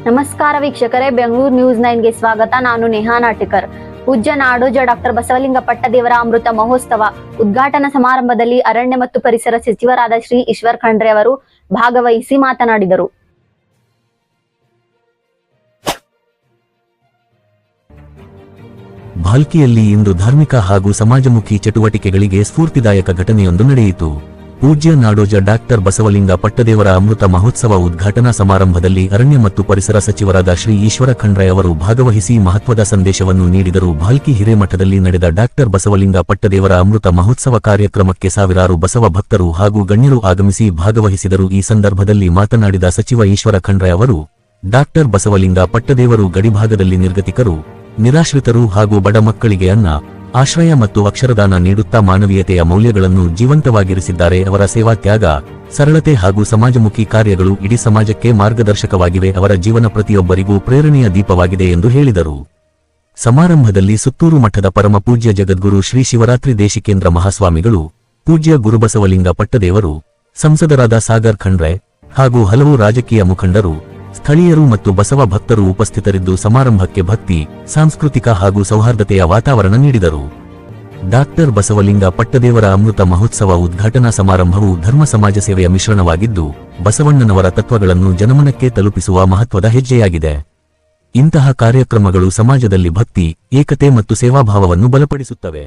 ನಮಸ್ಕಾರ ವೀಕ್ಷಕರೇ, ಬೆಂಗಳೂರು ನ್ಯೂಸ್ 9 ಗೆ ಸ್ವಾಗತ. ನಾನು ನೇಹಾ ನಾಟಿಕರ್. ಪೂಜ್ಯ ನಾಡೋಜ ಡಾಕ್ಟರ್ ಬಸವಲಿಂಗ ಪಟ್ಟದೇವರ ಅಮೃತ ಮಹೋತ್ಸವ ಉದ್ಘಾಟನಾ ಸಮಾರಂಭದಲ್ಲಿ ಅರಣ್ಯ ಮತ್ತು ಪರಿಸರ ಸಚಿವರಾದ ಶ್ರೀ ಈಶ್ವರ್ ಖಂಡ್ರೆ ಅವರು ಭಾಗವಹಿಸಿ ಮಾತನಾಡಿದರು. ಭಾಲ್ಕಿಯಲ್ಲಿ ಇಂದು ಧಾರ್ಮಿಕ ಹಾಗೂ ಸಮಾಜಮುಖಿ ಚಟುವಟಿಕೆಗಳಿಗೆ ಸ್ಫೂರ್ತಿದಾಯಕ ಘಟನೆಯೊಂದು ನಡೆಯಿತು. ಪೂಜ್ಯ ನಾಡೋಜ ಡಾಕ್ಟರ್ ಬಸವಲಿಂಗ ಪಟ್ಟದೇವರ ಅಮೃತ ಮಹೋತ್ಸವ ಉದ್ಘಾಟನಾ ಸಮಾರಂಭದಲ್ಲಿ ಅರಣ್ಯ ಮತ್ತು ಪರಿಸರ ಸಚಿವರಾದ ಶ್ರೀ ಈಶ್ವರ ಖಂಡ್ರೆ ಅವರು ಭಾಗವಹಿಸಿ ಮಹತ್ವದ ಸಂದೇಶವನ್ನು ನೀಡಿದರು. ಭಾಲ್ಕಿ ಹಿರೇಮಠದಲ್ಲಿ ನಡೆದ ಡಾಕ್ಟರ್ ಬಸವಲಿಂಗ ಪಟ್ಟದೇವರ ಅಮೃತ ಮಹೋತ್ಸವ ಕಾರ್ಯಕ್ರಮಕ್ಕೆ ಸಾವಿರಾರು ಬಸವ ಭಕ್ತರು ಹಾಗೂ ಗಣ್ಯರು ಆಗಮಿಸಿ ಭಾಗವಹಿಸಿದರು. ಈ ಸಂದರ್ಭದಲ್ಲಿ ಮಾತನಾಡಿದ ಸಚಿವ ಈಶ್ವರ ಖಂಡ್ರೆ ಅವರು, ಡಾಕ್ಟರ್ ಬಸವಲಿಂಗ ಪಟ್ಟದೇವರು ಗಡಿಭಾಗದಲ್ಲಿ ನಿರ್ಗತಿಕರು, ನಿರಾಶ್ರಿತರು ಹಾಗೂ ಬಡ ಮಕ್ಕಳಿಗೆ ಅನ್ನ, ಆಶ್ರಯ ಮತ್ತು ಅಕ್ಷರದಾನ ನೀಡುತ್ತಾ ಮಾನವೀಯತೆಯ ಮೌಲ್ಯಗಳನ್ನು ಜೀವಂತವಾಗಿರಿಸಿದ್ದಾರೆ. ಅವರ ಸೇವಾ ತ್ಯಾಗ, ಸರಳತೆ ಹಾಗೂ ಸಮಾಜಮುಖಿ ಕಾರ್ಯಗಳು ಇಡೀ ಸಮಾಜಕ್ಕೆ ಮಾರ್ಗದರ್ಶಕವಾಗಿವೆ. ಅವರ ಜೀವನ ಪ್ರತಿಯೊಬ್ಬರಿಗೂ ಪ್ರೇರಣೆಯ ದೀಪವಾಗಿದೆ ಎಂದು ಹೇಳಿದರು. ಸಮಾರಂಭದಲ್ಲಿ ಸುತ್ತೂರು ಮಠದ ಪರಮ ಪೂಜ್ಯ ಜಗದ್ಗುರು ಶ್ರೀ ಶಿವರಾತ್ರಿ ದೇಶಿಕೇಂದ್ರ ಮಹಾಸ್ವಾಮಿಗಳು, ಪೂಜ್ಯ ಗುರುಬಸವಲಿಂಗ ಪಟ್ಟದೇವರು, ಸಂಸದರಾದ ಸಾಗರ್ ಖಂಡ್ರೆ ಹಾಗೂ ಹಲವು ರಾಜಕೀಯ ಮುಖಂಡರು, ಸ್ಥಳೀಯರು ಮತ್ತು ಬಸವ ಭಕ್ತರು ಉಪಸ್ಥಿತರಿದ್ದು ಸಮಾರಂಭಕ್ಕೆ ಭಕ್ತಿ, ಸಾಂಸ್ಕೃತಿಕ ಹಾಗೂ ಸೌಹಾರ್ದತೆಯ ವಾತಾವರಣ ನೀಡಿದರು. ಡಾಕ್ಟರ್ ಬಸವಲಿಂಗ ಪಟ್ಟದೇವರ ಅಮೃತ ಮಹೋತ್ಸವ ಉದ್ಘಾಟನಾ ಸಮಾರಂಭವು ಧರ್ಮ ಸಮಾಜ ಸೇವೆಯ ಮಿಶ್ರಣವಾಗಿದ್ದು, ಬಸವಣ್ಣನವರ ತತ್ವಗಳನ್ನು ಜನಮನಕ್ಕೆ ತಲುಪಿಸುವ ಮಹತ್ವದ ಹೆಜ್ಜೆಯಾಗಿದೆ. ಇಂತಹ ಕಾರ್ಯಕ್ರಮಗಳು ಸಮಾಜದಲ್ಲಿ ಭಕ್ತಿ, ಏಕತೆ ಮತ್ತು ಸೇವಾಭಾವವನ್ನು ಬಲಪಡಿಸುತ್ತವೆ.